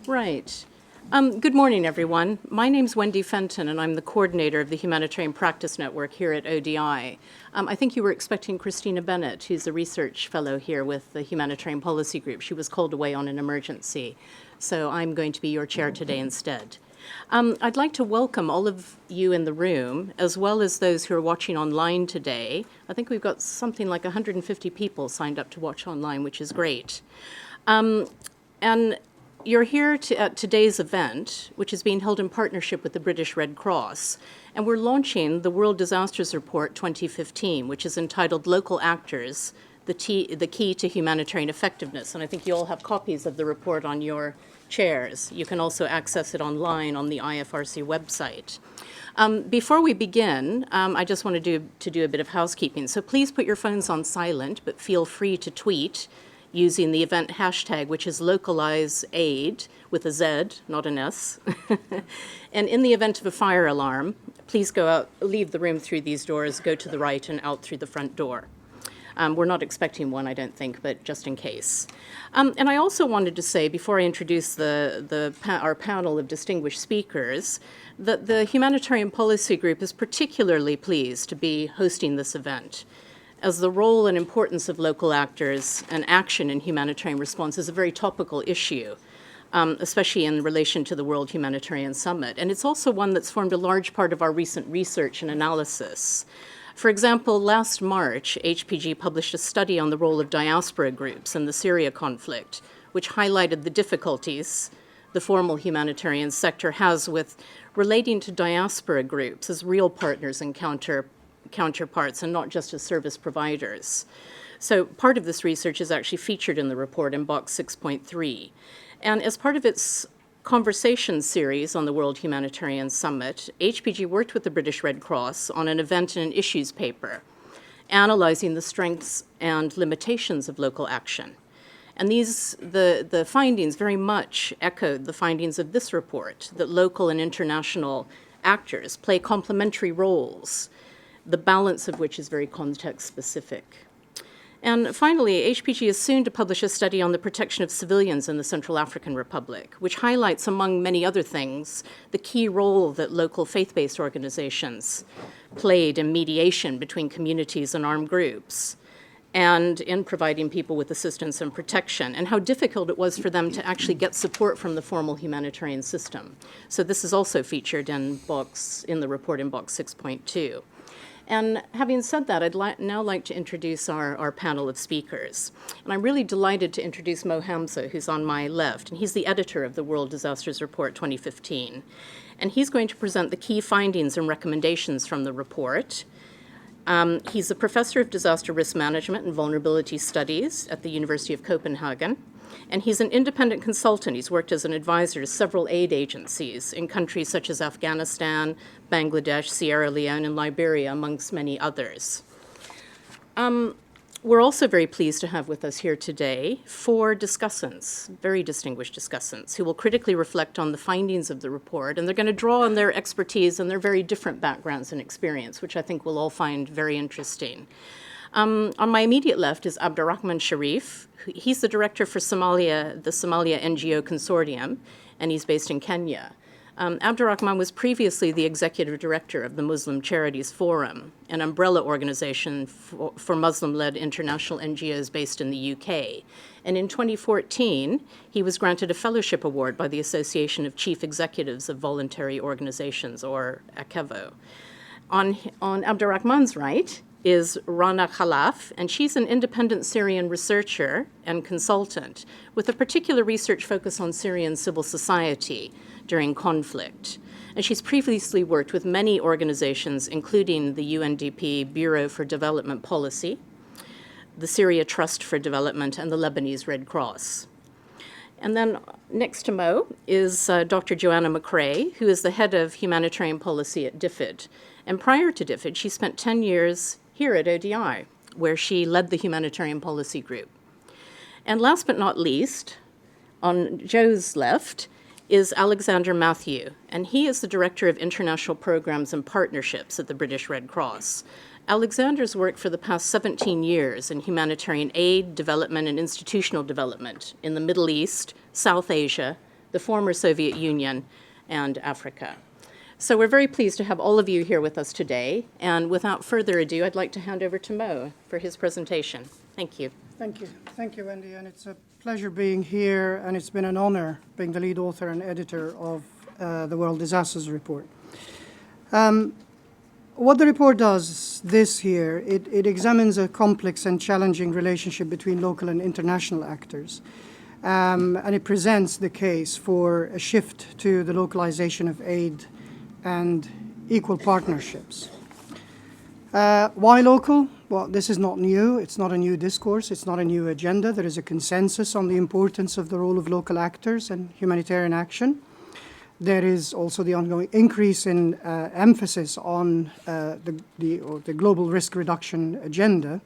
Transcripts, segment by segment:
Right. Good morning, everyone. My name's Wendy Fenton, and I'm the coordinator of the Humanitarian Practice Network here at ODI. I think you were expecting Christina Bennett, who's a research fellow here with the Humanitarian Policy Group. She was called away on an emergency, so I'm going to be your chair today instead. I'd like to welcome all of you in the room, as well as those who are watching online today. I think we've got something like 150 people signed up to watch online, which is great. And you're here at today's event, which is being held in partnership with the British Red Cross, and we're launching the World Disasters Report 2015, which is entitled Local Actors, the Key to Humanitarian Effectiveness. And I think you all have copies of the report on your chairs. You can also access it online on the IFRC website. Before we begin, I just want to do a bit of housekeeping. So please put your phones on silent, but feel free to tweet using the event hashtag, which is localizeaid, with a Z, not an S. And in the event of a fire alarm, please go out, leave the room through these doors, go to the right and out through the front door. We're not expecting one, I don't think, but just in case. And I also wanted to say, before I introduce our panel of distinguished speakers, that the Humanitarian Policy Group is particularly pleased to be hosting this event, as the role and importance of local actors and action in humanitarian response is a very topical issue, especially in relation to the World Humanitarian Summit. And it's also one that's formed a large part of our recent research and analysis. For example, last March, HPG published a study on the role of diaspora groups in the Syria conflict, which highlighted the difficulties the formal humanitarian sector has with relating to diaspora groups as real partners and counterparts and not just as service providers. So part of this research is actually featured in the report in box 6.3. And as part of its conversation series on the World Humanitarian Summit, HPG worked with the British Red Cross on an event and an issues paper, analyzing the strengths and limitations of local action. And the findings very much echoed the findings of this report, that local and international actors play complementary roles, the balance of which is very context-specific. And finally, HPG is soon to publish a study on the protection of civilians in the Central African Republic, which highlights, among many other things, the key role that local faith-based organizations played in mediation between communities and armed groups, and in providing people with assistance and protection, and how difficult it was for them to actually get support from the formal humanitarian system. So this is also featured in the report in box 6.2. And having said that, I'd now like to introduce our panel of speakers. And I'm really delighted to introduce Mo Hamza, who's on my left, and he's the editor of the World Disasters Report 2015. And he's going to present the key findings and recommendations from the report. He's a professor of disaster risk management and vulnerability studies at the University of Copenhagen. And he's an independent consultant. He's worked as an advisor to several aid agencies in countries such as Afghanistan, Bangladesh, Sierra Leone, and Liberia, amongst many others. We're also very pleased to have with us here today 4 discussants, very distinguished discussants, who will critically reflect on the findings of the report, and they're going to draw on their expertise and their very different backgrounds and experience, which I think we'll all find very interesting. On my immediate left is Abdurrahman Sharif. He's the director for Somalia, the Somalia NGO Consortium, and he's based in Kenya. Abdurrahman was previously the executive director of the Muslim Charities Forum, an umbrella organization for Muslim-led international NGOs based in the UK. And in 2014, he was granted a fellowship award by the Association of Chief Executives of Voluntary Organizations, or AKEVO. On Abdurrahman's right is Rana Khalaf, and she's an independent Syrian researcher and consultant with a particular research focus on Syrian civil society during conflict. And she's previously worked with many organizations, including the UNDP Bureau for Development Policy, the Syria Trust for Development, and the Lebanese Red Cross. And then next to Mo is Dr. Joanna McRae, who is the head of humanitarian policy at DFID. And prior to DFID, she spent 10 years here at ODI, where she led the humanitarian policy group. And last but not least, on Joe's left, is Alexander Matthew, and he is the Director of International Programs and Partnerships at the British Red Cross. Alexander's worked for the past 17 years in humanitarian aid, development, and institutional development in the Middle East, South Asia, the former Soviet Union, and Africa. So we're very pleased to have all of you here with us today. And without further ado, I'd like to hand over to Mo for his presentation. Thank you. Thank you. Thank you, Wendy. And it's a pleasure being here, and it's been an honor being the lead author and editor of the World Disasters Report. What the report does this year, it examines a complex and challenging relationship between local and international actors. And it presents the case for a shift to the localization of aid and equal partnerships. Why local? Well, this is not new. It's not a new discourse. It's not a new agenda. There is a consensus on the importance of the role of local actors in humanitarian action. There is also the ongoing increase in emphasis on the global risk reduction agenda.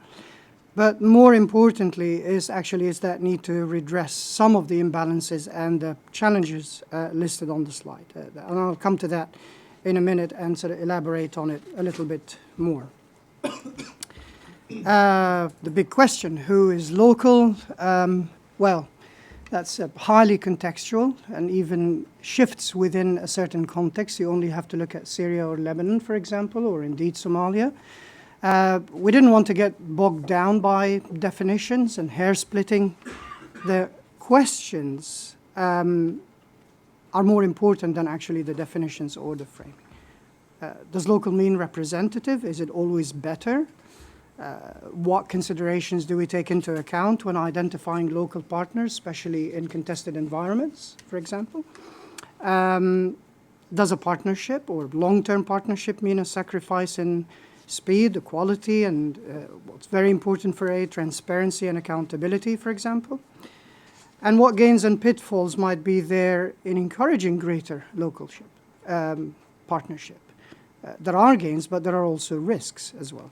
But more importantly is that need to redress some of the imbalances and the challenges listed on the slide. And I'll come to that in a minute and sort of elaborate on it a little bit more. The big question, who is local? Well, that's highly contextual and even shifts within a certain context. You only have to look at Syria or Lebanon, for example, or indeed Somalia. We didn't want to get bogged down by definitions and hair-splitting. The questions are more important than actually the definitions or the framing. Does local mean representative? Is it always better? What considerations do we take into account when identifying local partners, especially in contested environments, for example? Does a partnership or long-term partnership mean a sacrifice in speed, equality, and what's very important for aid, transparency and accountability, for example? And what gains and pitfalls might be there in encouraging greater local partnership? There are gains, but there are also risks as well.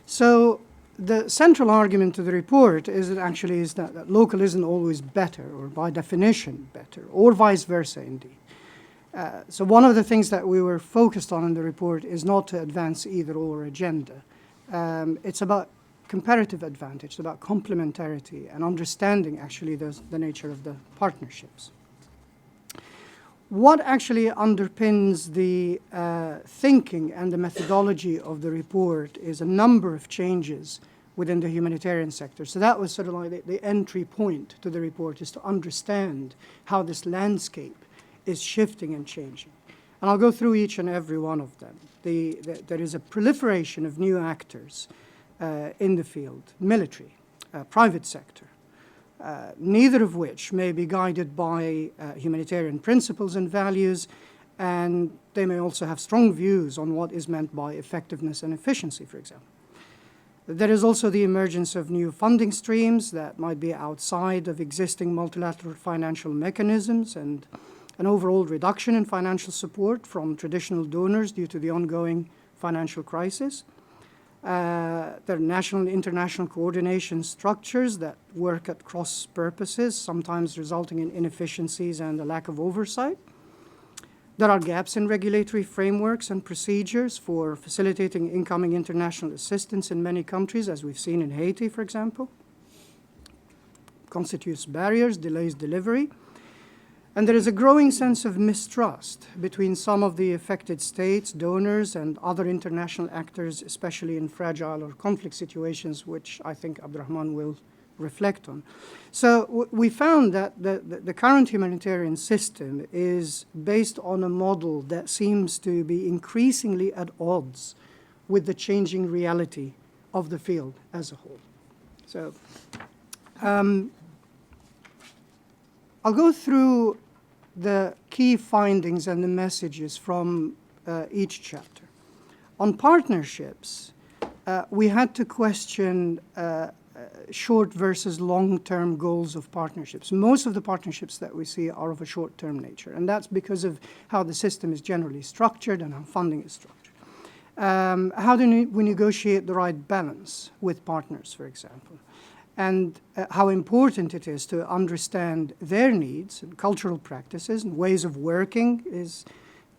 So the central argument to the report is that local isn't always better, or by definition better, or vice versa indeed. So one of the things that we were focused on in the report is not to advance either-or agenda. It's about comparative advantage, it's about complementarity and understanding actually the nature of the partnerships. What actually underpins the thinking and the methodology of the report is a number of changes within the humanitarian sector. So that was sort of like the entry point to the report, is to understand how this landscape is shifting and changing. And I'll go through each and every one of them. There is a proliferation of new actors in the field, military, private sector, neither of which may be guided by humanitarian principles and values, and they may also have strong views on what is meant by effectiveness and efficiency, for example. There is also the emergence of new funding streams that might be outside of existing multilateral financial mechanisms, and an overall reduction in financial support from traditional donors due to the ongoing financial crisis. There are national and international coordination structures that work at cross purposes, sometimes resulting in inefficiencies and a lack of oversight. There are gaps in regulatory frameworks and procedures for facilitating incoming international assistance in many countries, as we've seen in Haiti, for example. Constitutes barriers, delays delivery. And there is a growing sense of mistrust between some of the affected states, donors, and other international actors, especially in fragile or conflict situations, which I think Abdurrahman will reflect on. So we found that the current humanitarian system is based on a model that seems to be increasingly at odds with the changing reality of the field as a whole. So I'll go through the key findings and the messages from each chapter. On partnerships, we had to question short versus long-term goals of partnerships. Most of the partnerships that we see are of a short-term nature, and that's because of how the system is generally structured and how funding is structured. How do we negotiate the right balance with partners, for example? And how important it is to understand their needs and cultural practices and ways of working is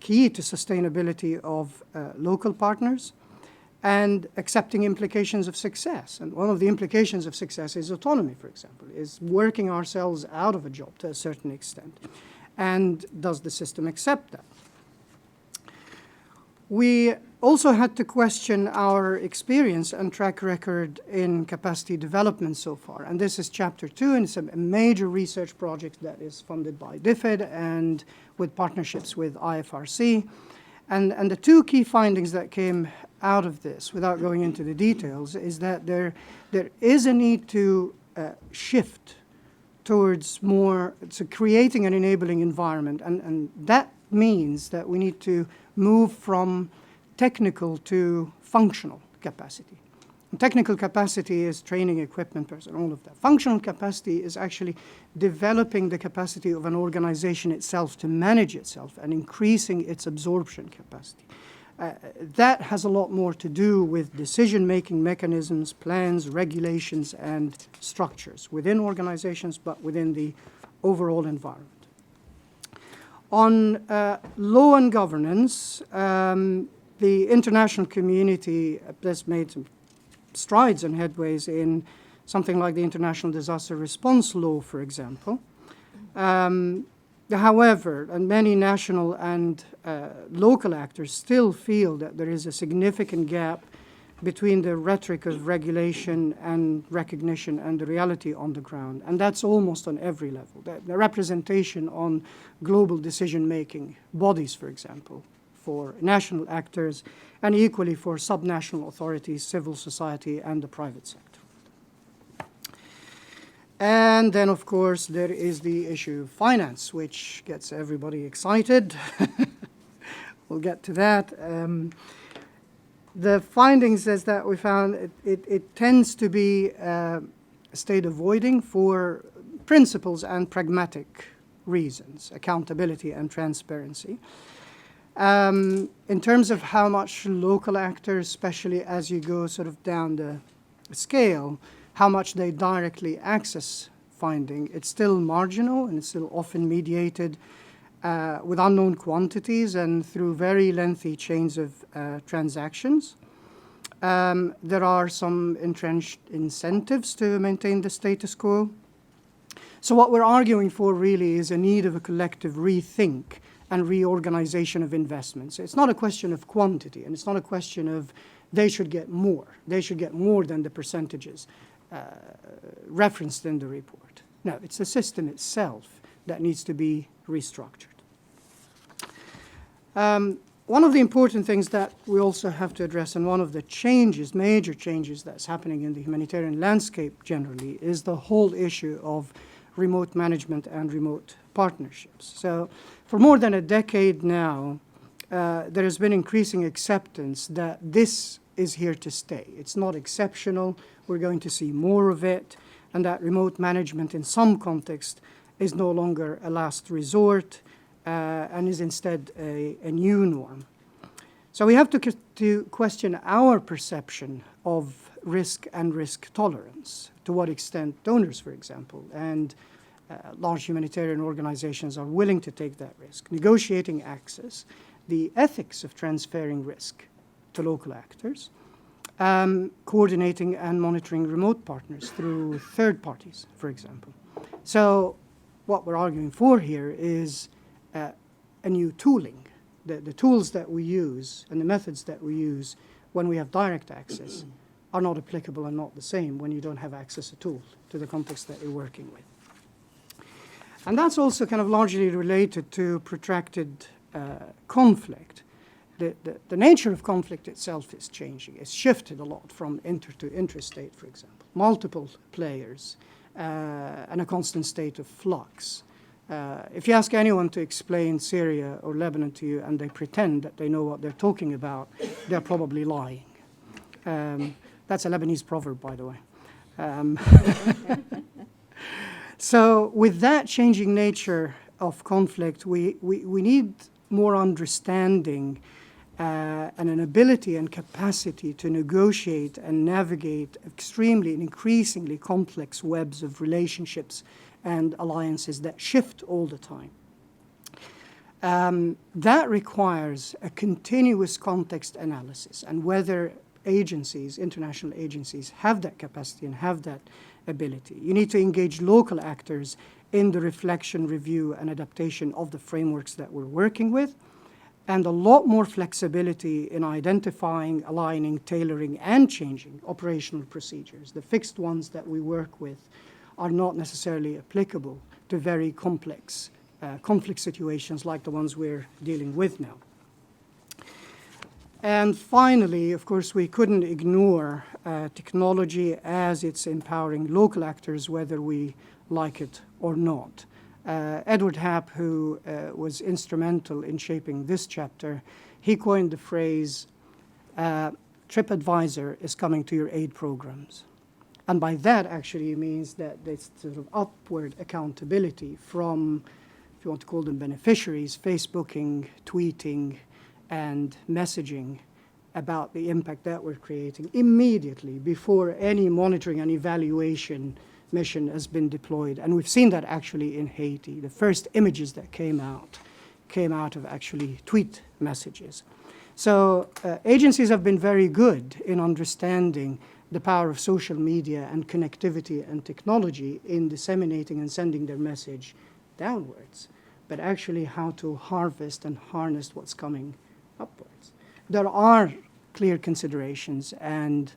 key to sustainability of local partners. and accepting implications of success. And one of the implications of success is autonomy, for example, is working ourselves out of a job to a certain extent. And does the system accept that? We also had to question our experience and track record in capacity development so far. And this is chapter 2, and it's a major research project that is funded by DFID and with partnerships with IFRC. And the two key findings that came out of this, without going into the details, is that there is a need to shift towards more, so creating an enabling environment. And that means that we need to move from technical to functional capacity. And technical capacity is training, equipment, person, all of that. Functional capacity is actually developing the capacity of an organization itself to manage itself and increasing its absorption capacity. That has a lot more to do with decision-making mechanisms, plans, regulations, and structures within organizations, but within the overall environment. On law and governance, the international community has made some strides and headways in something like the International Disaster Response Law, for example. However, and many national and local actors still feel that there is a significant gap between the rhetoric of regulation and recognition and the reality on the ground. And that's almost on every level. The representation on global decision-making bodies, for example, for national actors, and equally for subnational authorities, civil society, and the private sector. And then, of course, there is the issue of finance, which gets everybody excited. We'll get to that. The findings is that we found it tends to be state avoiding for principles and pragmatic reasons, accountability and transparency. In terms of how much local actors, especially as you go sort of down the scale, how much they directly access finding, it's still marginal and it's still often mediated with unknown quantities and through very lengthy chains of transactions. There are some entrenched incentives to maintain the status quo. So what we're arguing for really is a need of a collective rethink and reorganization of investments. It's not a question of quantity, and it's not a question of they should get more. They should get more than the percentages referenced in the report. No, it's the system itself that needs to be restructured. One of the important things that we also have to address, and one of the changes, major changes that's happening in the humanitarian landscape generally, is the whole issue of remote management and remote partnerships. So for more than a decade now, there has been increasing acceptance that this is here to stay. It's not exceptional. We're going to see more of it, and that remote management in some context is no longer a last resort and is instead a new norm. So we have to question our perception of risk and risk tolerance, to what extent donors, for example, and large humanitarian organizations are willing to take that risk, negotiating access, the ethics of transferring risk to local actors, coordinating and monitoring remote partners through third parties, for example. So what we're arguing for here is a new tooling. The tools that we use and the methods that we use when we have direct access are not applicable and not the same when you don't have access at all to the context that you're working with. And that's also kind of largely related to protracted conflict. The nature of conflict itself is changing. It's shifted a lot from inter to intrastate, for example. Multiple players and a constant state of flux. If you ask anyone to explain Syria or Lebanon to you and they pretend that they know what they're talking about, they're probably lying. That's a Lebanese proverb, by the way. So with that changing nature of conflict, we need more understanding and an ability and capacity to negotiate and navigate extremely and increasingly complex webs of relationships and alliances that shift all the time. That requires a continuous context analysis, and whether agencies, international agencies, have that capacity and have that ability. You need to engage local actors in the reflection, review, and adaptation of the frameworks that we're working with, and a lot more flexibility in identifying, aligning, tailoring, and changing operational procedures. The fixed ones that we work with are not necessarily applicable to very complex conflict situations like the ones we're dealing with now. And finally, of course, we couldn't ignore technology as it's empowering local actors, whether we like it or not. Edward Happ, who was instrumental in shaping this chapter, he coined the phrase, TripAdvisor is coming to your aid programs. And by that, actually, it means that it's sort of upward accountability from, if you want to call them beneficiaries, Facebooking, tweeting, and messaging about the impact that we're creating immediately before any monitoring and evaluation mission has been deployed. And we've seen that actually in Haiti. The first images that came out of actually tweet messages. So agencies have been very good in understanding the power of social media and connectivity and technology in disseminating and sending their message downwards, but actually how to harvest and harness what's coming upwards. There are clear considerations and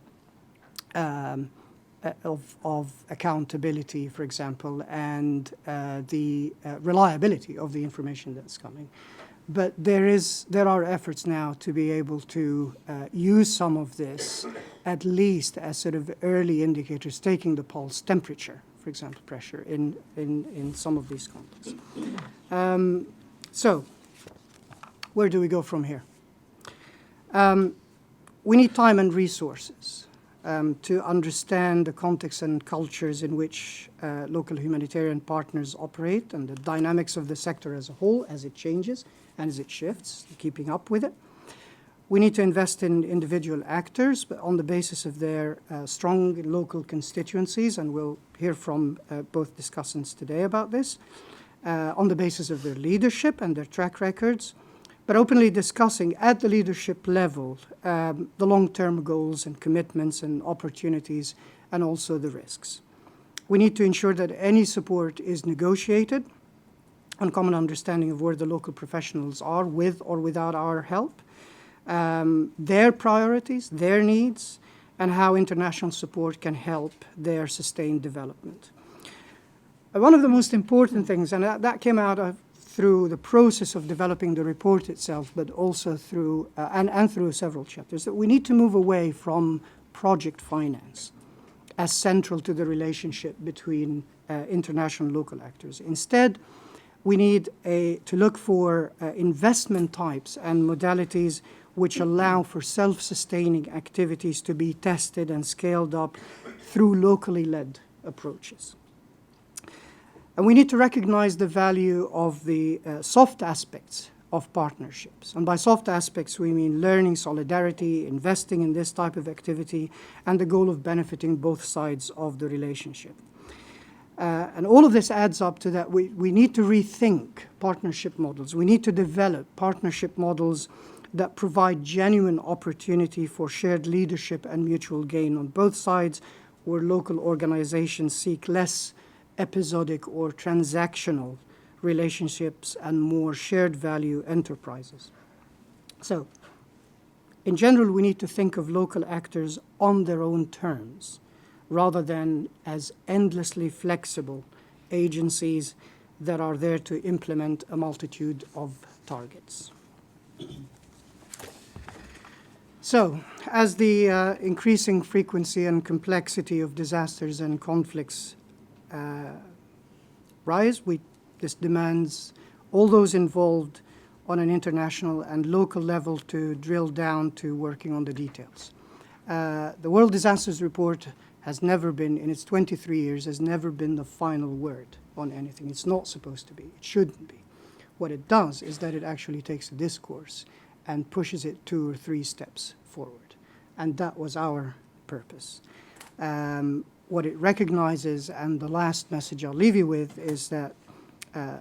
of accountability, for example, and the reliability of the information that's coming. But there are efforts now to be able to use some of this, at least as sort of early indicators, taking the pulse, temperature, for example, pressure in some of these contexts. So, where do we go from here? We need time and resources to understand the context and cultures in which local humanitarian partners operate and the dynamics of the sector as a whole as it changes and as it shifts, keeping up with it. We need to invest in individual actors, but on the basis of their strong local constituencies, and we'll hear from both discussants today about this, on the basis of their leadership and their track records, but openly discussing at the leadership level the long-term goals and commitments and opportunities and also the risks. We need to ensure that any support is negotiated on common understanding of where the local professionals are with or without our help, their priorities, their needs, and how international support can help their sustained development. One of the most important things, and that came out through the process of developing the report itself, but also through, and through several chapters, that we need to move away from project finance as central to the relationship between international and local actors. Instead, we need to look for investment types and modalities which allow for self-sustaining activities to be tested and scaled up through locally led approaches. And we need to recognize the value of the soft aspects of partnerships. And by soft aspects, we mean learning, solidarity, investing in this type of activity, and the goal of benefiting both sides of the relationship. And all of this adds up to that we need to rethink partnership models. We need to develop partnership models that provide genuine opportunity for shared leadership and mutual gain on both sides, where local organizations seek less episodic or transactional relationships and more shared value enterprises. So, in general, we need to think of local actors on their own terms, rather than as endlessly flexible agencies that are there to implement a multitude of targets. So, as the increasing frequency and complexity of disasters and conflicts rise, this demands all those involved on an international and local level to drill down to working on the details. The World Disasters Report has never been, in its 23 years, has never been the final word on anything. It's not supposed to be. It shouldn't be. What it does is that it actually takes a discourse and pushes it 2 or 3 steps forward. And that was our purpose. What it recognizes, and the last message I'll leave you with, is that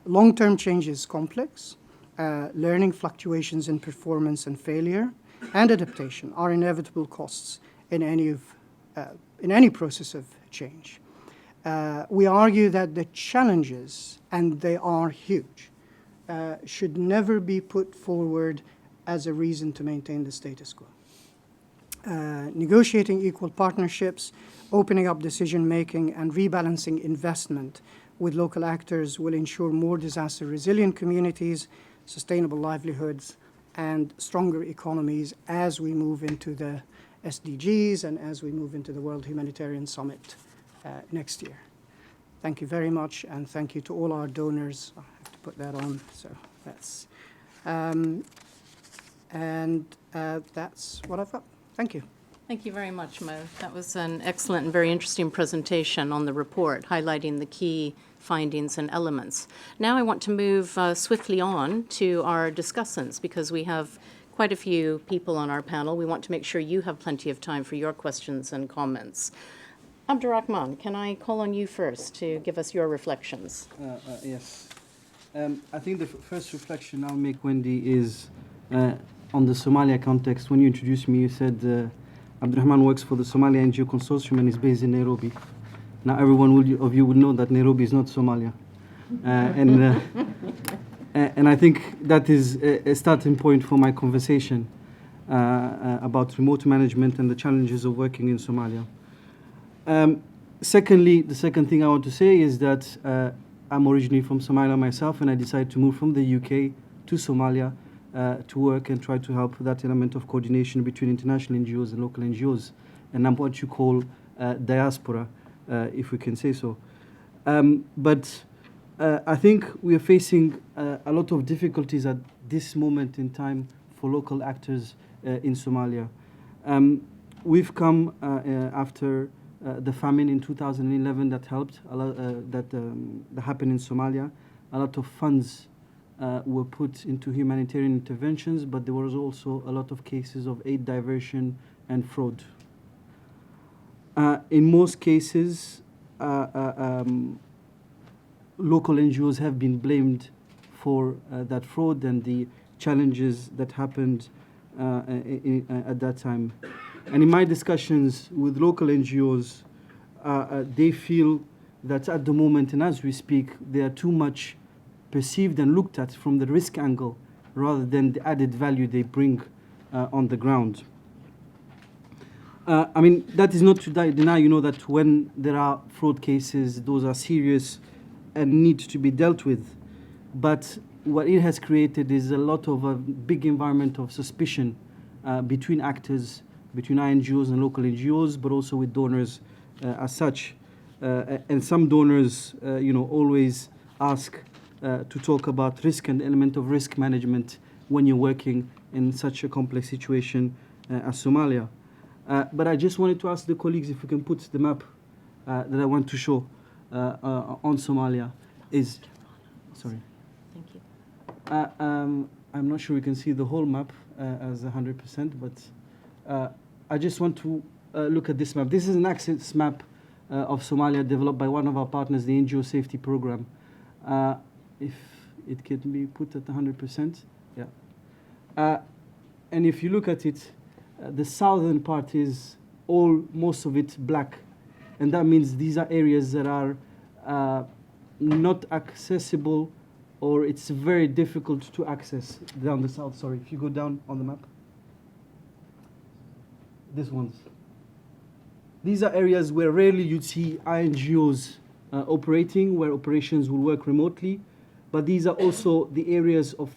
long-term change is complex. Learning fluctuations in performance and failure, and adaptation are inevitable costs in any process of change. We argue that the challenges, and they are huge, should never be put forward as a reason to maintain the status quo. Negotiating equal partnerships, opening up decision-making, and rebalancing investment with local actors will ensure more disaster-resilient communities, sustainable livelihoods, and stronger economies as we move into the SDGs and as we move into the World Humanitarian Summit next year. Thank you very much, and thank you to all our donors. I have to put that on, so that's... that's what I've got. Thank you. Thank you very much, Mo. That was an excellent and very interesting presentation on the report, highlighting the key findings and elements. Now I want to move swiftly on to our discussants, because we have quite a few people on our panel. We want to make sure you have plenty of time for your questions and comments. Abdurrahman, can I call on you first to give us your reflections? Yes. I think the first reflection I'll make, Wendy, is on the Somalia context. When you introduced me, you said Abdurrahman works for the Somalia NGO Consortium and is based in Nairobi. Now everyone of you would know that Nairobi is not Somalia. And I think that is a starting point for my conversation about remote management and the challenges of working in Somalia. Secondly, the second thing I want to say is that I'm originally from Somalia myself, and I decided to move from the UK to Somalia to work and try to help that element of coordination between international NGOs and local NGOs. And I'm what you call diaspora, if we can say so. But I think we are facing a lot of difficulties at this moment in time for local actors in Somalia. We've come after the famine in 2011 that helped, that happened in Somalia. A lot of funds were put into humanitarian interventions, but there was also a lot of cases of aid diversion and fraud. In most cases, local NGOs have been blamed for that fraud and the challenges that happened at that time. And in my discussions with local NGOs, they feel that at the moment and as we speak, they are too much perceived and looked at from the risk angle rather than the added value they bring on the ground. I mean, that is not to deny, you know, that when there are fraud cases, those are serious and need to be dealt with. But what it has created is a lot of a big environment of suspicion between actors, between NGOs and local NGOs, but also with donors as such. And some donors, you know, always ask to talk about risk and the element of risk management when you're working in such a complex situation as Somalia. But I just wanted to ask the colleagues if we can put the map that I want to show on Somalia is, sorry. Thank you. I'm not sure we can see the whole map as 100%, but I just want to look at this map. This is an access map of Somalia developed by one of our partners, the NGO Safety Program. If it can be put at 100%, yeah. And if you look at it, the southern part is most of it black. And that means these are areas that are not accessible, or it's very difficult to access down the south. Sorry, if you go down on the map. These ones. These are areas where rarely you'd see NGOs operating, where operations will work remotely. But these are also the areas of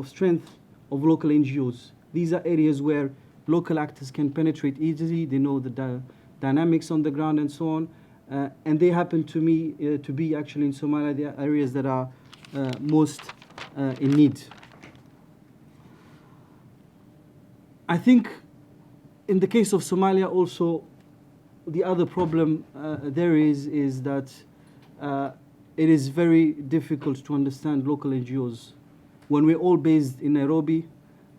strength of local NGOs. These are areas where local actors can penetrate easily. They know the dynamics on the ground and so on. And they happen to me to be actually in Somalia the areas that are most in need. I think in the case of Somalia also, the other problem there is that it is very difficult to understand local NGOs. When we're all based in Nairobi,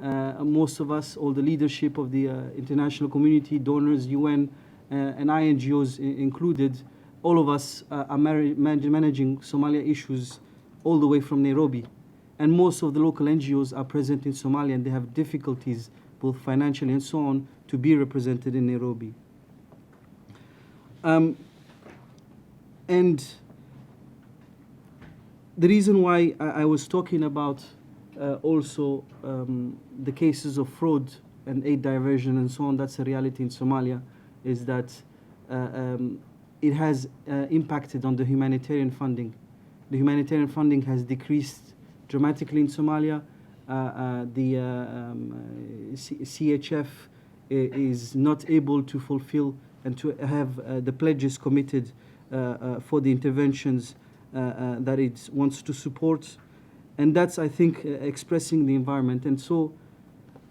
most of us, all the leadership of the international community, donors, UN, and NGOs included, all of us are managing Somalia issues all the way from Nairobi. And most of the local NGOs are present in Somalia, and they have difficulties both financially and so on, to be represented in Nairobi. And the reason why I was talking about also the cases of fraud and aid diversion and so on, that's a reality in Somalia, is that it has impacted on the humanitarian funding. The humanitarian funding has decreased dramatically in Somalia. The CHF is not able to fulfill and to have the pledges committed for the interventions that it wants to support. And that's, I think, expressing the environment. And so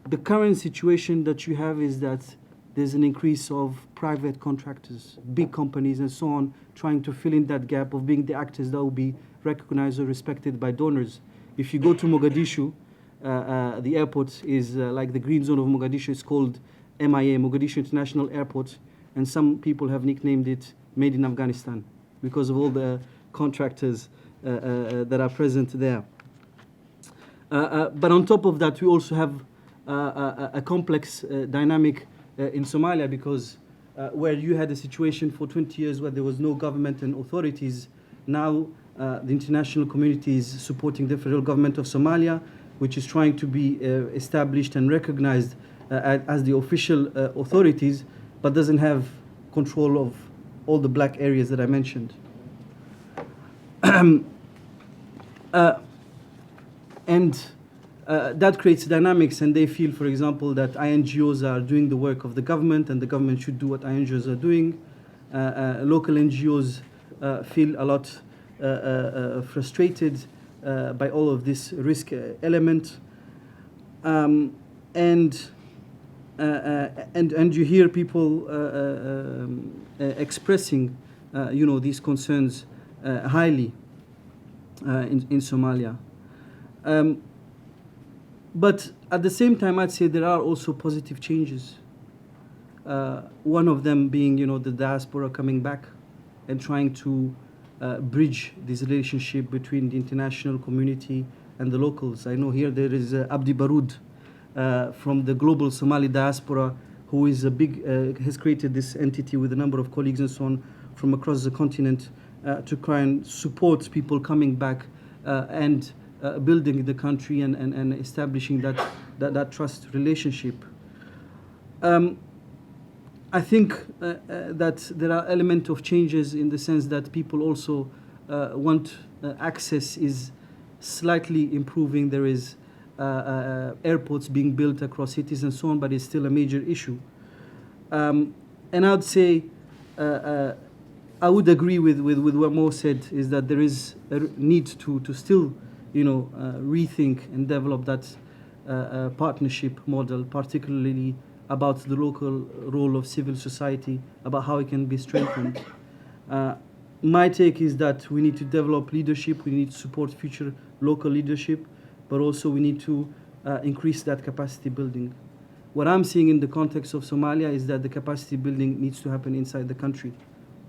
the current situation that you have is that there's an increase of private contractors, big companies and so on, trying to fill in that gap of being the actors that will be recognized or respected by donors. If you go to Mogadishu, the airport is like the green zone of Mogadishu. It's called MIA, Mogadishu International Airport, and some people have nicknamed it Made in Afghanistan because of all the contractors that are present there. But on top of that, we also have a complex dynamic in Somalia, because where you had a situation for 20 years where there was no government and authorities, now the international community is supporting the federal government of Somalia, which is trying to be established and recognized as the official authorities, but doesn't have control of all the black areas that I mentioned. That creates dynamics, and they feel, for example, that INGOs are doing the work of the government, and the government should do what INGOs are doing. Local NGOs feel a lot frustrated by all of this risk element, and you hear people expressing, these concerns highly in Somalia. But at the same time, I'd say there are also positive changes. One of them being, the diaspora coming back and trying to bridge this relationship between the international community and the locals. I know here there is Abdi Baroud from the global Somali diaspora, who is has created this entity with a number of colleagues and so on from across the continent to try and support people coming back and building the country and establishing that trust relationship. I think that there are elements of changes in the sense that people also want access is slightly improving. There is airports being built across cities and so on, but it's still a major issue. And I would say I would agree with what Mo said, is that there is a need to still rethink and develop that partnership model, particularly about the local role of civil society, about how it can be strengthened. My take is that we need to develop leadership, we need to support future local leadership, but also we need to increase that capacity building. What I'm seeing in the context of Somalia is that the capacity building needs to happen inside the country,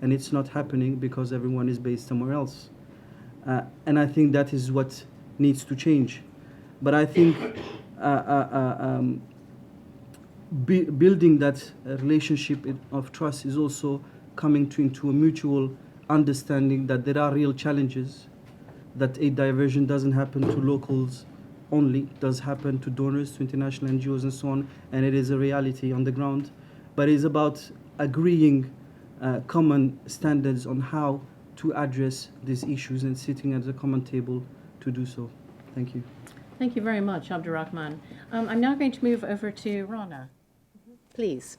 and it's not happening because everyone is based somewhere else. And I think that is what needs to change. But I think building that relationship of trust is also coming into a mutual understanding that there are real challenges, that aid diversion doesn't happen to locals only, it does happen to donors, to international NGOs and so on, and it is a reality on the ground. But it's about agreeing common standards on how to address these issues and sitting at the common table to do so. Thank you. Thank you very much, Abdurrahman. I'm now going to move over to Rana. Please.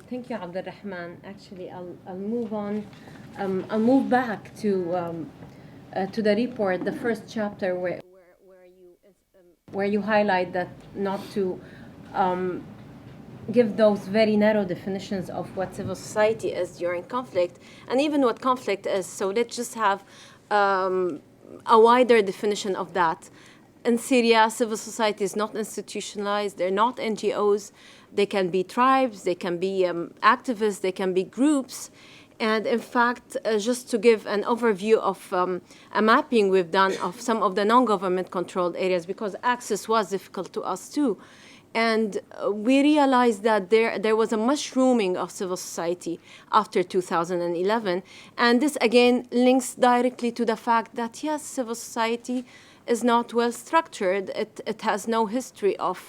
Thank you, Abdurrahman. Actually, I'll move on. I'll move back to the report, the first chapter where you highlight that not to give those very narrow definitions of what civil society is during conflict, and even what conflict is. So let's just have a wider definition of that. In Syria, civil society is not institutionalized. They're not NGOs. They can be tribes. They can be activists. They can be groups. And in fact, just to give an overview of a mapping we've done of some of the non-government controlled areas, because access was difficult to us too. And we realized that there was a mushrooming of civil society after 2011. And this, again, links directly to the fact that, yes, civil society is not well structured. It has no history of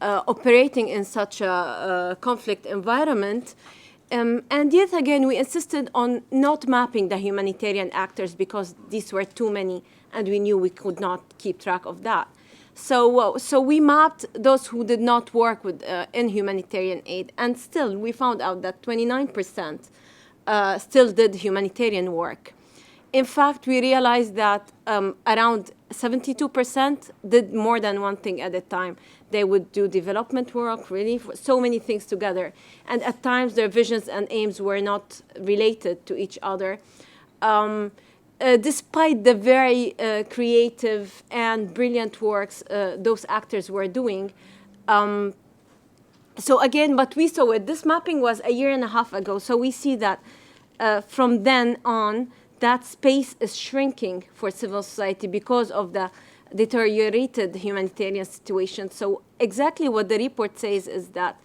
operating in such a conflict environment. And yet again, we insisted on not mapping the humanitarian actors because these were too many, and we knew we could not keep track of that. So we mapped those who did not work with in humanitarian aid, and still we found out that 29% still did humanitarian work. In fact, we realized that around 72% did more than one thing at a time. They would do development work, relief, so many things together. And at times, their visions and aims were not related to each other. Despite the very creative and brilliant works those actors were doing. So again, but we saw it. This mapping was a year and a half ago. So we see that from then on, that space is shrinking for civil society because of the deteriorated humanitarian situation. So exactly what the report says is that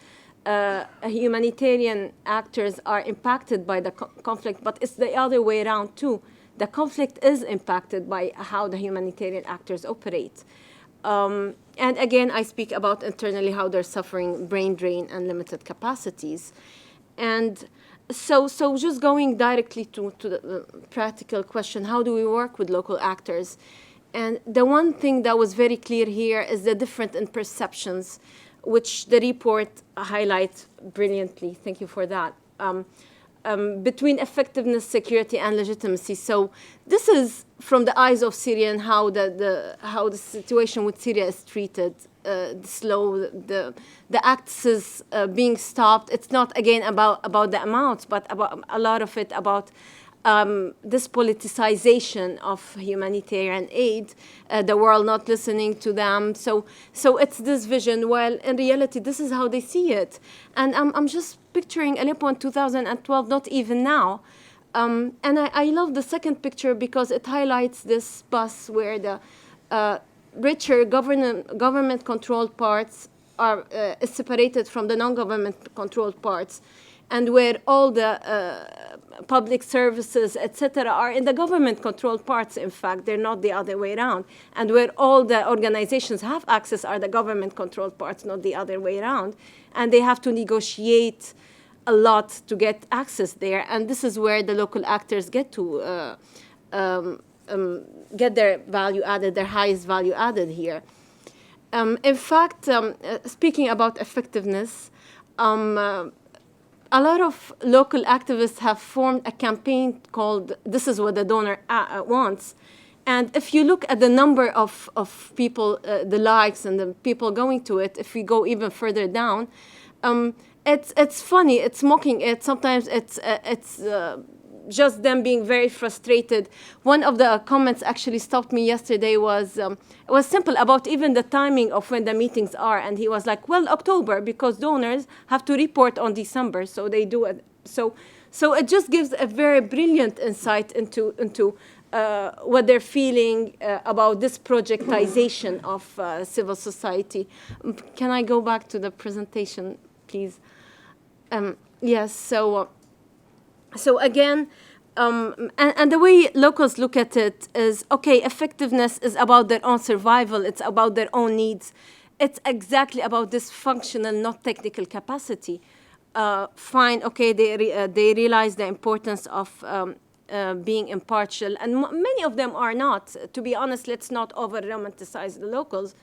humanitarian actors are impacted by the conflict, but it's the other way around too. The conflict is impacted by how the humanitarian actors operate. And again, I speak about internally how they're suffering brain drain and limited capacities. And so just going directly to the practical question, how do we work with local actors? And the one thing that was very clear here is the difference in perceptions, which the report highlights brilliantly. Thank you for that. Between effectiveness, security, and legitimacy. So this is from the eyes of Syria and how the situation with Syria is treated. The acts being stopped. It's not again about the amounts, but about a lot of it about this politicization of humanitarian aid, the world not listening to them. So it's this vision. Well, in reality, this is how they see it. And I'm just picturing Aleppo in 2012, not even now. And I love the second picture because it highlights this bus where the richer government-controlled parts are separated from the non-government controlled parts, and where all the public services, etc., are in the government-controlled parts. In fact, they're not the other way around. And where all the organizations have access are the government-controlled parts, not the other way around. And they have to negotiate a lot to get access there. And this is where the local actors get to get their value added, their highest value added here. In fact, speaking about effectiveness, a lot of local activists have formed a campaign called "This is what the donor wants." And if you look at the number of people, the likes and the people going to it, if we go even further down, it's funny, it's mocking it. Sometimes it's just them being very frustrated. One of the comments actually stopped me yesterday was, it was simple about even the timing of when the meetings are. And he was like, well, October, because donors have to report on December, so they do it. So it just gives a very brilliant insight into what they're feeling about this projectization of civil society. Can I go back to the presentation, please? Yes, so again, and the way locals look at it is, okay, effectiveness is about their own survival. It's about their own needs. It's exactly about this functional, not technical capacity. Fine, okay, they realize the importance of being impartial, and many of them are not. To be honest, let's not over-romanticize the locals.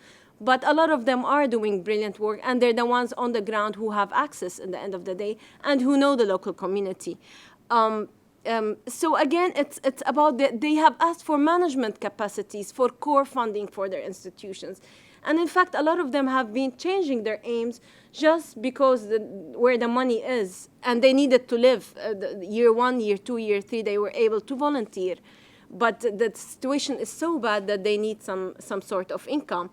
But a lot of them are doing brilliant work, and they're the ones on the ground who have access in the end of the day and who know the local community. So again, it's about they have asked for management capacities, for core funding for their institutions. And in fact, a lot of them have been changing their aims just because where the money is, and they needed to live. Year 1, year 2, year 3, they were able to volunteer. But the situation is so bad that they need some sort of income.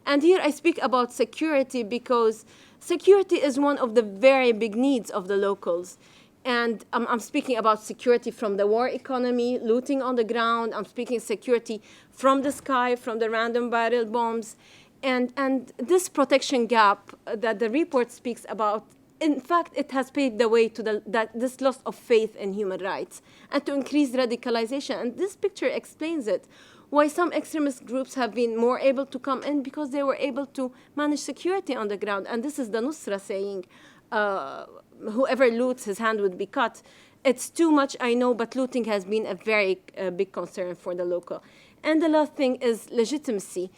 And here I speak about security because security is one of the very big needs of the locals. And I'm speaking about security from the war economy, looting on the ground. I'm speaking security from the sky, from the random barrel bombs. And this protection gap that the report speaks about, in fact, it has paved the way to this loss of faith in human rights and to increase radicalization. And this picture explains it, why some extremist groups have been more able to come in because they were able to manage security on the ground. And this is the Nusra saying, whoever loots, his hand would be cut. It's too much, I know, but looting has been a very big concern for the local. And the last thing is legitimacy.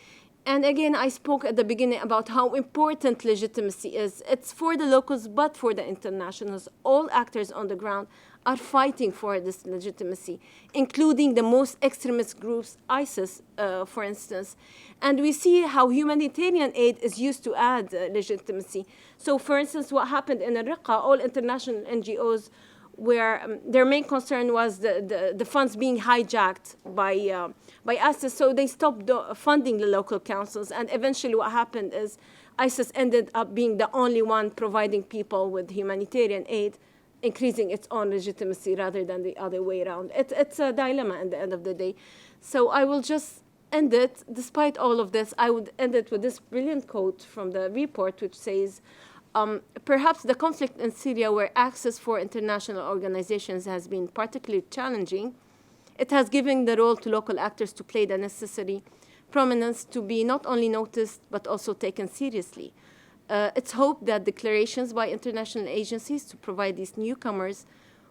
And again, I spoke at the beginning about how important legitimacy is. It's for the locals, but for the internationals. All actors on the ground are fighting for this legitimacy, including the most extremist groups, ISIS, for instance. And we see how humanitarian aid is used to add legitimacy. So, for instance, what happened in Raqqa, all international NGOs where their main concern was the funds being hijacked by ISIS, so they stopped funding the local councils. And eventually what happened is ISIS ended up being the only one providing people with humanitarian aid, increasing its own legitimacy rather than the other way around. It's a dilemma at the end of the day. So I will just end it. Despite all of this, I would end it with this brilliant quote from the report, which says, perhaps the conflict in Syria, where access for international organizations has been particularly challenging, it has given the role to local actors to play the necessary prominence to be not only noticed, but also taken seriously. It's hoped that declarations by international agencies to provide these newcomers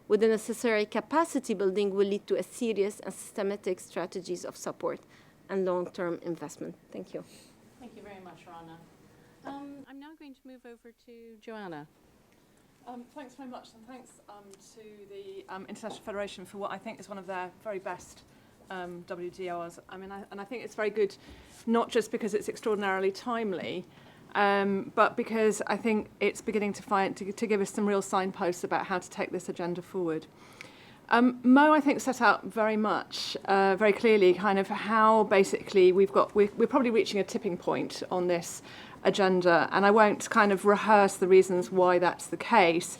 with the necessary capacity building will lead to a serious and systematic strategies of support and long-term investment. Thank you. Thank you very much, Rana. I'm now going to move over to Joanna. Thanks very much, and thanks to the International Federation for what I think is one of their very best WDRs. I think it's very good, not just because it's extraordinarily timely, but because I think it's beginning to give us some real signposts about how to take this agenda forward. Mo, I think, set out very clearly kind of how basically we're probably reaching a tipping point on this agenda, and I won't kind of rehearse the reasons why that's the case.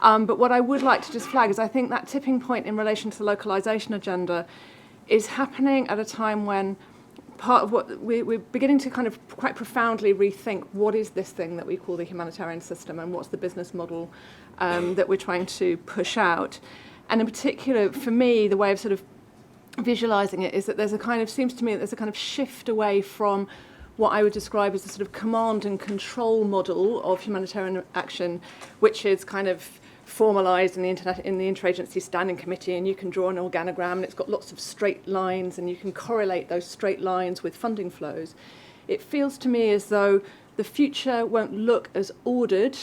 But what I would like to just flag is I think that tipping point in relation to the localization agenda is happening at a time when part of what we're beginning to kind of quite profoundly rethink what is this thing that we call the humanitarian system and what's the business model that we're trying to push out. And in particular, for me, the way of sort of visualizing it is that seems to me that there's a kind of shift away from what I would describe as a sort of command and control model of humanitarian action, which is kind of formalised in the Interagency Standing Committee, and you can draw an organogram, and it's got lots of straight lines, and you can correlate those straight lines with funding flows. It feels to me as though the future won't look as ordered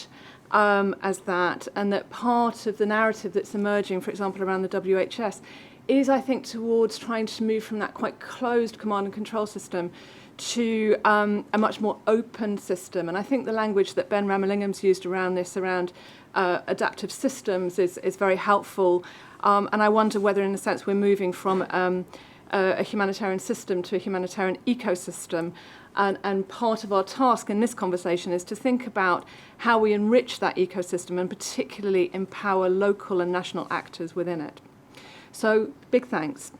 as that, and that part of the narrative that's emerging, for example, around the WHS, is, I think, towards trying to move from that quite closed command and control system to a much more open system. And I think the language that Ben Ramalingham's used around this, around adaptive systems, is very helpful. And I wonder whether, in a sense, we're moving from a humanitarian system to a humanitarian ecosystem. And part of our task in this conversation is to think about how we enrich that ecosystem and particularly empower local and national actors within it. So, big thanks.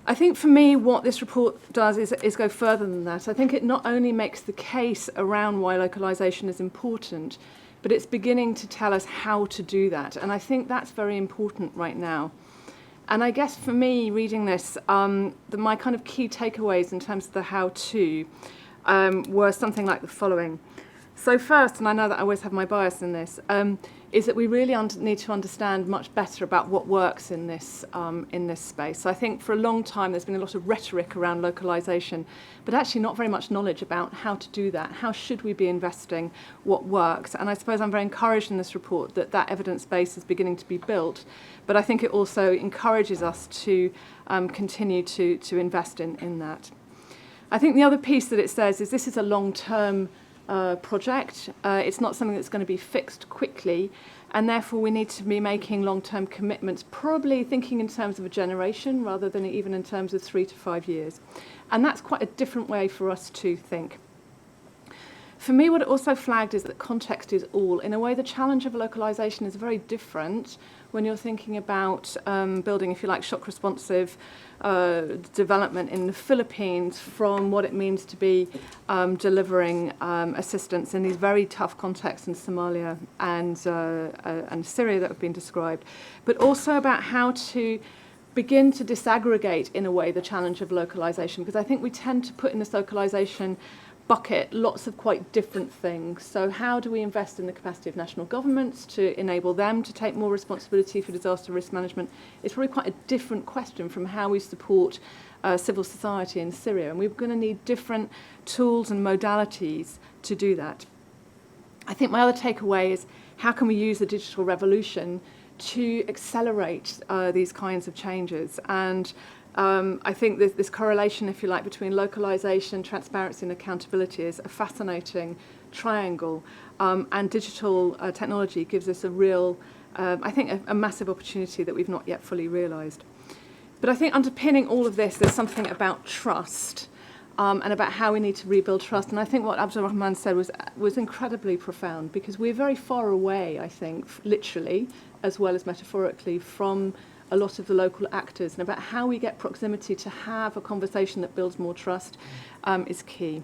I think for me what this report does is go further than that. I think it not only makes the case around why localization is important, but it's beginning to tell us how to do that. And I think that's very important right now. And I guess for me, reading this, my kind of key takeaways in terms of the how-to were something like the following. So first, and I know that I always have my bias in this, is that we really need to understand much better about what works in this space. So I think for a long time there's been a lot of rhetoric around localization, but actually not very much knowledge about how to do that. How should we be investing? What works? And I suppose I'm very encouraged in this report that evidence base is beginning to be built, but I think it also encourages us to continue to invest in that. I think the other piece that it says is this is a long-term project. It's not something that's going to be fixed quickly, and therefore we need to be making long-term commitments, probably thinking in terms of a generation rather than even in terms of 3 to 5 years. And that's quite a different way for us to think. For me, what it also flagged is that context is all. In a way, the challenge of localization is very different when you're thinking about building, if you like, shock-responsive development in the Philippines from what it means to be delivering assistance in these very tough contexts in Somalia and Syria that have been described, but also about how to begin to disaggregate, in a way, the challenge of localization, because I think we tend to put in this localization bucket lots of quite different things. So how do we invest in the capacity of national governments to enable them to take more responsibility for disaster risk management? It's really quite a different question from how we support civil society in Syria. And we're going to need different tools and modalities to do that. I think my other takeaway is how can we use the digital revolution to accelerate these kinds of changes? And I think this correlation, if you like, between localization, transparency and accountability is a fascinating triangle. And digital technology gives us a real, I think, a massive opportunity that we've not yet fully realized. But I think underpinning all of this, there's something about trust and about how we need to rebuild trust. And I think what Abdul Rahman said was incredibly profound, because we're very far away, I think, literally, as well as metaphorically, from a lot of the local actors, and about how we get proximity to have a conversation that builds more trust is key.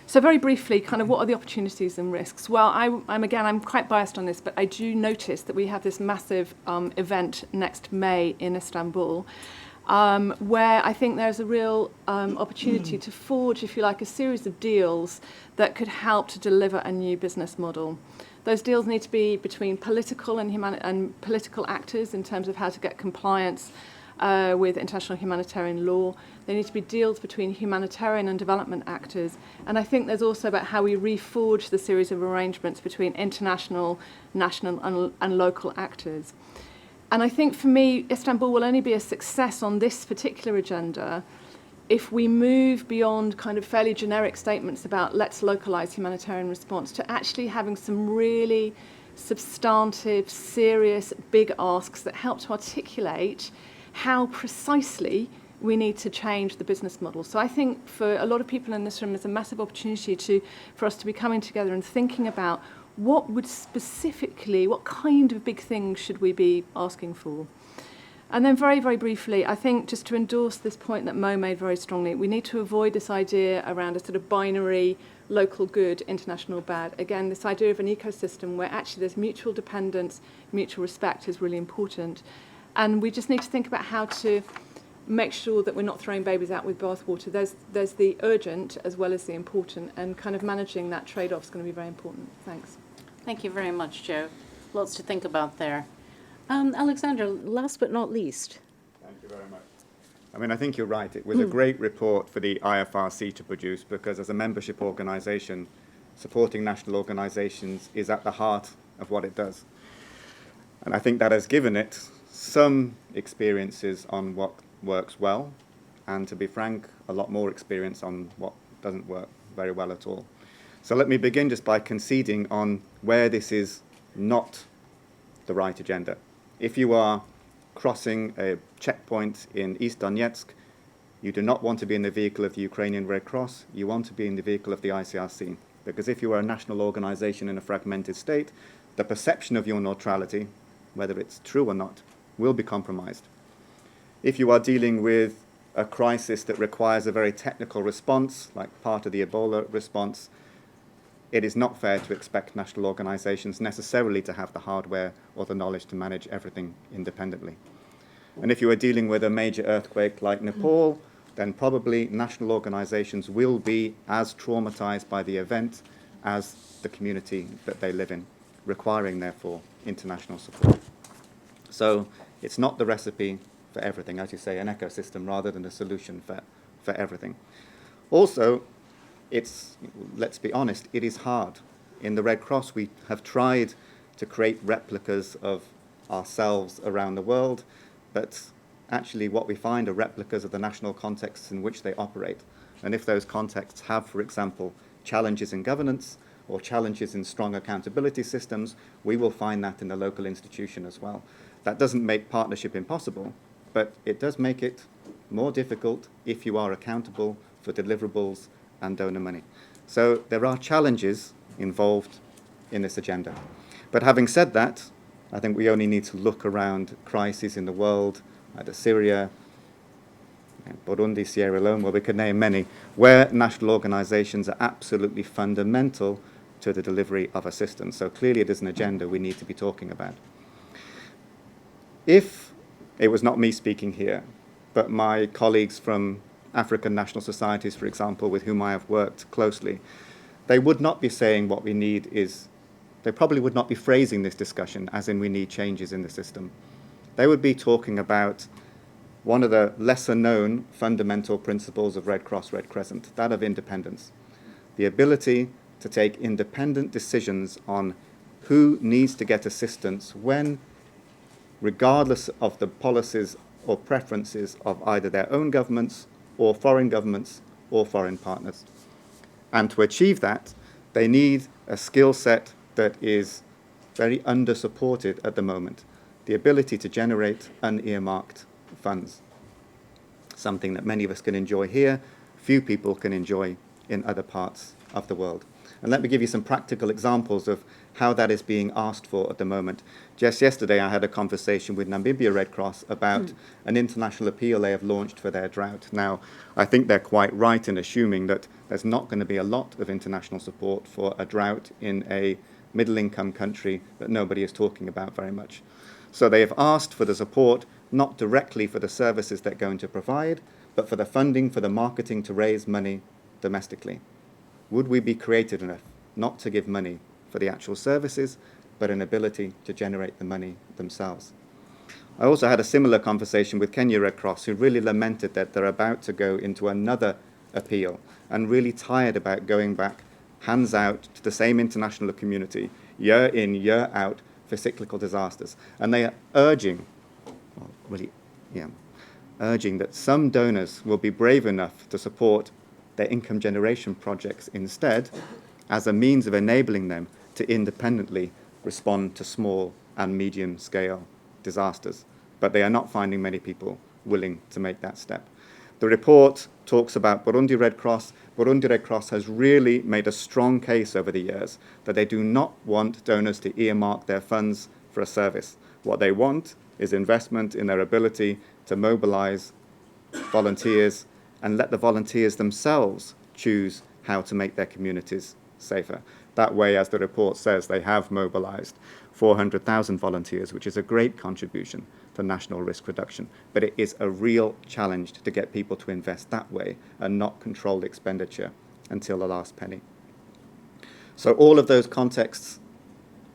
So very briefly, kind of what are the opportunities and risks? Well, I'm quite biased on this, but I do notice that we have this massive event next May in Istanbul, where I think there's a real opportunity to forge, if you like, a series of deals that could help to deliver a new business model. Those deals need to be between political and political actors in terms of how to get compliance with international humanitarian law. They need to be deals between humanitarian and development actors. And I think there's also about how we reforge the series of arrangements between international, national and local actors. And I think for me, Istanbul will only be a success on this particular agenda if we move beyond kind of fairly generic statements about let's localize humanitarian response to actually having some really substantive, serious, big asks that help to articulate how precisely we need to change the business model. So I think for a lot of people in this room, there's a massive opportunity for us to be coming together and thinking about what kind of big things should we be asking for? And then very, very briefly, I think just to endorse this point that Mo made very strongly, we need to avoid this idea around a sort of binary local good, international bad. Again, this idea of an ecosystem where actually there's mutual dependence, mutual respect is really important. And we just need to think about how to make sure that we're not throwing babies out with bathwater. There's the urgent as well as the important, and kind of managing that trade-off is going to be very important. Thanks. Thank you very much, Jo. Lots to think about there. Alexander, last but not least. Thank you very much. I mean, I think you're right. It was a great report for the IFRC to produce, because as a membership organisation, supporting national organisations is at the heart of what it does. And I think that has given it some experiences on what works well, and to be frank, a lot more experience on what doesn't work very well at all. So let me begin just by conceding on where this is not the right agenda. If you are crossing a checkpoint in East Donetsk, you do not want to be in the vehicle of the Ukrainian Red Cross, you want to be in the vehicle of the ICRC. Because if you are a national organisation in a fragmented state, the perception of your neutrality, whether it's true or not, will be compromised. If you are dealing with a crisis that requires a very technical response, like part of the Ebola response, it is not fair to expect national organisations necessarily to have the hardware or the knowledge to manage everything independently. And if you are dealing with a major earthquake like Nepal, then probably national organisations will be as traumatised by the event as the community that they live in, requiring, therefore, international support. So it's not the recipe for everything, as you say, an ecosystem rather than a solution for everything. Also, let's be honest, it is hard. In the Red Cross, we have tried to create replicas of ourselves around the world, but actually what we find are replicas of the national contexts in which they operate. And if those contexts have, for example, challenges in governance or challenges in strong accountability systems, we will find that in the local institution as well. That doesn't make partnership impossible, but it does make it more difficult if you are accountable for deliverables and donor money. So there are challenges involved in this agenda. But having said that, I think we only need to look around crises in the world, either Syria, Burundi, Sierra Leone, well, we could name many, where national organizations are absolutely fundamental to the delivery of assistance. So clearly it is an agenda we need to be talking about. If it was not me speaking here, but my colleagues from African national societies, for example, with whom I have worked closely, they would not be saying what we need is, they probably would not be phrasing this discussion as in we need changes in the system. They would be talking about one of the lesser known fundamental principles of Red Cross, Red Crescent, that of independence. The ability to take independent decisions on who needs to get assistance when, regardless of the policies or preferences of either their own governments or foreign governments or foreign partners. And to achieve that, they need a skill set that is very under-supported at the moment, the ability to generate unearmarked funds, something that many of us can enjoy here, few people can enjoy in other parts of the world. And let me give you some practical examples of how that is being asked for at the moment. Just yesterday I had a conversation with Namibia Red Cross about an international appeal they have launched for their drought. Now, I think they're quite right in assuming that there's not going to be a lot of international support for a drought in a middle-income country that nobody is talking about very much. So they have asked for the support not directly for the services they're going to provide, but for the funding, for the marketing to raise money domestically. Would we be creative enough not to give money for the actual services, but an ability to generate the money themselves? I also had a similar conversation with Kenya Red Cross, who really lamented that they're about to go into another appeal and really tired about going back, hands out to the same international community, year in, year out, for cyclical disasters. And they are urging that some donors will be brave enough to support their income generation projects instead as a means of enabling them to independently respond to small and medium scale disasters. But they are not finding many people willing to make that step. The report talks about Burundi Red Cross. Burundi Red Cross has really made a strong case over the years that they do not want donors to earmark their funds for a service. What they want is investment in their ability to mobilize volunteers and let the volunteers themselves choose how to make their communities safer. That way, as the report says, they have mobilized 400,000 volunteers, which is a great contribution to national risk reduction. But it is a real challenge to get people to invest that way and not control expenditure until the last penny. So all of those contexts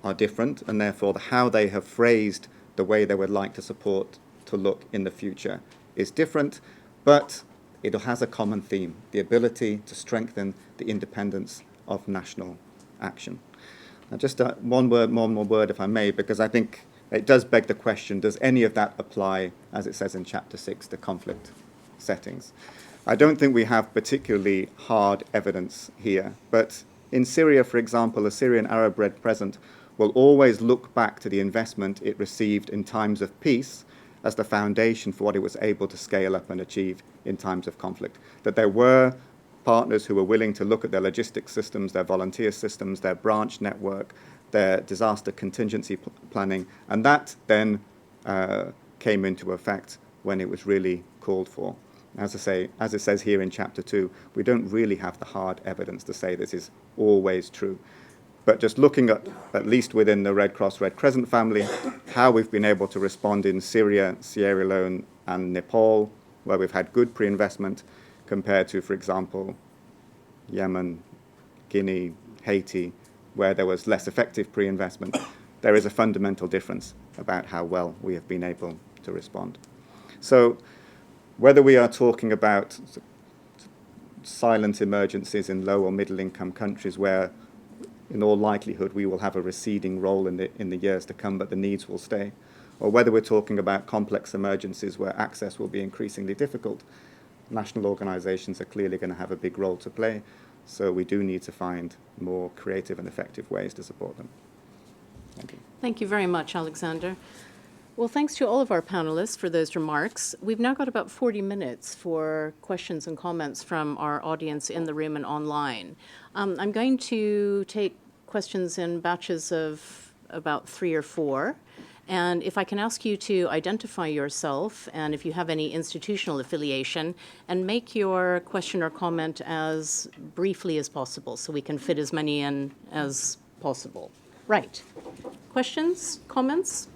are different, and therefore how they have phrased the way they would like to support to look in the future is different, but it has a common theme, the ability to strengthen the independence of national action. Now just one more word, if I may, because I think it does beg the question, does any of that apply, as it says in Chapter 6, to conflict settings? I don't think we have particularly hard evidence here, but in Syria, for example, the Syrian Arab Red Crescent will always look back to the investment it received in times of peace as the foundation for what it was able to scale up and achieve in times of conflict. That there were partners who were willing to look at their logistics systems, their volunteer systems, their branch network, their disaster contingency planning, and that then came into effect when it was really called for. As I say, as it says here in Chapter 2, we don't really have the hard evidence to say this is always true. But just looking at least within the Red Cross, Red Crescent family, how we've been able to respond in Syria, Sierra Leone, and Nepal, where we've had good pre-investment, compared to, for example, Yemen, Guinea, Haiti, where there was less effective pre-investment, there is a fundamental difference about how well we have been able to respond. So whether we are talking about silent emergencies in low or middle income countries where in all likelihood we will have a receding role in the years to come, but the needs will stay, or whether we're talking about complex emergencies where access will be increasingly difficult, national organizations are clearly going to have a big role to play, so we do need to find more creative and effective ways to support them. Thank you. Thank you very much, Alexander. Well, thanks to all of our panelists for those remarks. We've now got about 40 minutes for questions and comments from our audience in the room and online. I'm going to take questions in batches of about 3 or 4. And if I can ask you to identify yourself and if you have any institutional affiliation, and make your question or comment as briefly as possible so we can fit as many in as possible. Right. Questions, comments?